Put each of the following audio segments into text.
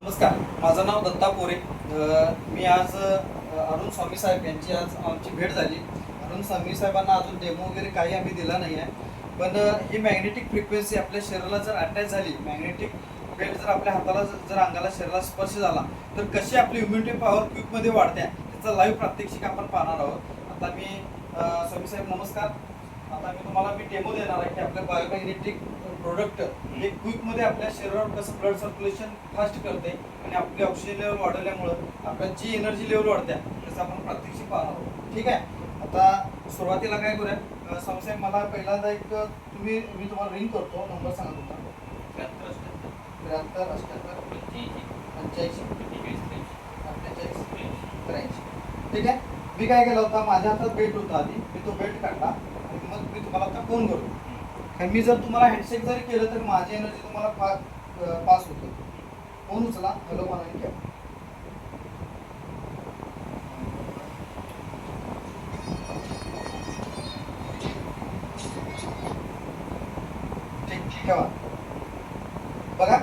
नमस्कार, माझं नाव दत्ता पोरे. मी आज अरुण स्वामी साहेब यांची आज आमची भेट झाली. अरुण स्वामी साहेबांना अजून डेमो वगैरे काही आम्ही दिला नाही आहे, पण ही मॅग्नेटिक फ्रिक्वेन्सी आपल्या शरीराला जर अटॅच झाली, मॅग्नेटिक बेल्ट जर आपल्या हाताला जर अंगाला शरीराला स्पर्श झाला तर कशी आपली इम्युनिटी पॉवर क्विकमध्ये वाढते त्याचं लाईव्ह प्रात्यक्षिक आपण पाहणार आहोत. आता मी स्वामी साहेब नमस्कार. आता मी तुम्हाला डेमो देणार आहे की आपल्या बायोमॅग्नेटिक प्रोडक्ट हे क्विकमध्ये आपल्या शरीरावर कसं ब्लड सर्क्युलेशन फास्ट करते आणि आपली ऑक्सिजन लेवल वाढवल्यामुळं आपल्या जी एनर्जी लेवल वाढते त्याचं आपण प्रात्यक्षिक पाहणार आहोत. ठीक आहे. आता सुरुवातीला काय करूया, साहेब मला पहिल्यांदा मी तुम्हाला रिंग करतो. नंबर सांगा तुमचा. 73 78 85 83. ठीक आहे. मी काय केलं होता, माझ्या हातात बेल्ट होता आधी, मी तो बेल्ट काढला आणि मग मी तुम्हाला आता फोन करतो. आणि मी जर तुम्हाला हँडशेक जरी केलं तर माझी एनर्जी तुम्हाला पास होते. फोन उचला, हॅलो म्हणाले घ्या. ठीक ठेवा. बघा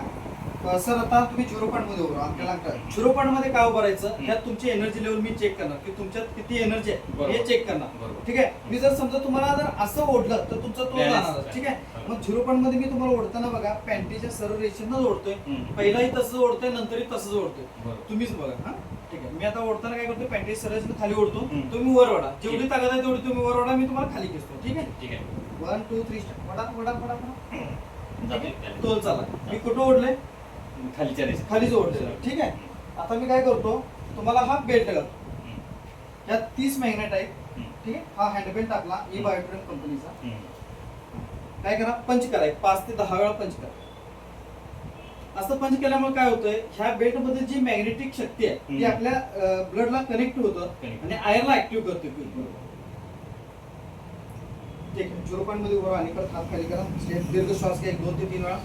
सर, आता तुम्ही 0 पॉईंट मध्ये उभं आपल्याला 0 पॉईंट मध्ये काय उभारायचं, त्यात तुमची एनर्जी लेवल मी चेक करणार की तुमच्यात किती एनर्जी आहे हे चेक करणार. ठीक आहे. मी जर समजा तुम्हाला जर असं ओढलं तर तुमचं तोल जाणार. ठीक आहे. मग 0 पॉईंट मध्ये मी तुम्हाला ओढताना बघा पॅन्टीच्या सरळ रेषेनं ओढतोय, पहिलाही तसंच ओढतोय, नंतरही तसंच ओढतोय. तुम्हीच बघा. हा ठीक आहे. मी आता ओढताना काय करतो, पॅन्टी सरळ खाली ओढतो, तुम्ही वर ओढा. जेवढी ताकद आहे तेवढी तुम्ही वर ओढा, मी तुम्हाला खाली खेचतो. ठीक आहे. 1 2 3 वडा वडा वडा तोल चाला. मी कुठं ओढलंय, खालीच ओढलेलं. ठीक आहे. आता मी काय करतो, तुम्हाला हा बेल्ट घालतो. यात 30 मॅग्नेट आहेत. ठीक आहे. हा हँड बेल्ट टाकला ई बायोट्रेन कंपनीचा. काय करा, पंच करा, 5 ते 10 वेळा पंच करा. असं पंच केल्यामुळे काय होतंय, ह्या बेल्ट मध्ये जी मॅग्नेटिक शक्ती आहे ती आपल्या ब्लडला कनेक्ट होतं आणि आयरला ऍक्टिव्ह करते. ठीक आहे. 0 पॉईंट मध्ये उभा आणि परत हात खाली करा. दीर्घ श्वास घ्या 2 ते 3 वेळा.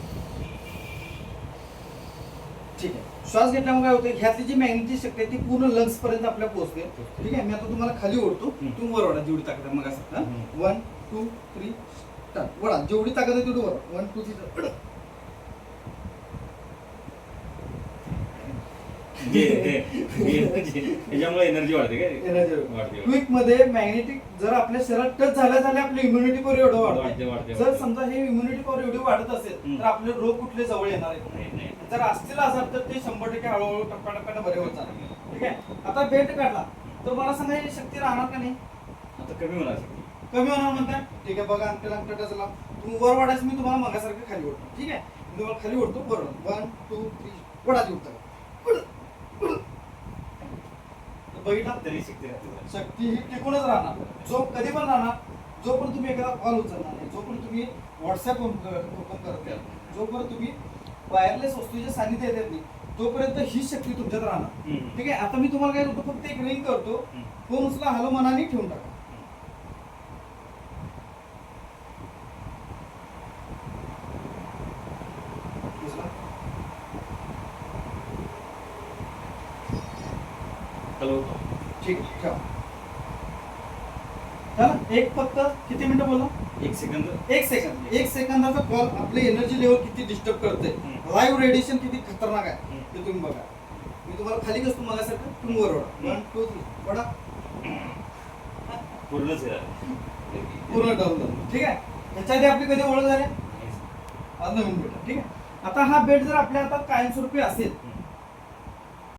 ठीक आहे. श्वास घेतल्यामुळे काय होतं, ह्यातली जी मॅग्नेटिक शक्ती आहे ती पूर्ण लंग्स पर्यंत आपल्या पोहोचते. ठीक आहे. मी आता तुम्हाला खाली ओढतो, तुम्ही वर ओढा जेवढी ताकद आहे. मग असं 1 2 3 स्टार्ट. वडा जेवढी ताकद आहे तेवढी वर. 1 2 3 एनर्जी वाढते. क्विक मध्ये मॅग्नेटिक जर आपल्या शरीरात टच झाल्या आपली इम्युनिटी पॉवर एवढं वाढते. जर समजा हे इम्युनिटी पॉवर एवढी वाढत असेल तर आपले रोग कुठले जवळ येणार आहेत. जर असतील असेल तर ते 100% हळूहळू टप्प्याटप्प्याने बरे होत जाणार. ठीक आहे. आता बेल्ट काढला तर मला सांगा ही शक्ती राहणार का नाही, आता कमी होणार. कमी होणार म्हणताय. ठीक आहे. बघा अंकल टचला तुम्ही वर वाढायचं, मी तुम्हाला मगासारखं खाली ओढतो. ठीक आहे. मी तुम्हाला खाली ओढतो, वर 1 2 3 वडा जेवढा बघितला तरी शक्ती ही टिकूनच राहणार. जो कधी पण राहणार, जोपर्यंत तुम्ही एखादा कॉल उचलणार नाही, जोपर्यंत तुम्ही व्हॉट्सअप ओपन करत नाही, जोपर्यंत तुम्ही वायरलेस वस्तूच्या सानिध्यात येत नाही, तोपर्यंत ही शक्ती तुमच्यात राहणार. ठीक आहे. आता मी तुम्हाला काय करतो, फक्त एक रिंग करतो, फोन उचला, हॅलो मनाने ठेवून टाका. हॅलो. ठीक ठेवा. एक फक्त किती मिनिटं बोला, 1 सेकंद. 1 सेकंदाचा कॉल आपली एनर्जी लेवल किती डिस्टर्ब करते, लाईव्ह रेडिएशन किती खतरनाक आहे ते तुम्ही बघा. मी तुम्हाला खाली कसतो मगासारखं, तुम्ही वर ओढा. 1 2 3 वडा पूर्ण डाऊन झालं. ठीक आहे. त्याच्या आधी आपली कधी ओळख झाली आज नवीन बेटा. ठीक आहे. आता हा बेल्ट जर आपल्या हातात कायमस्वरूपी असेल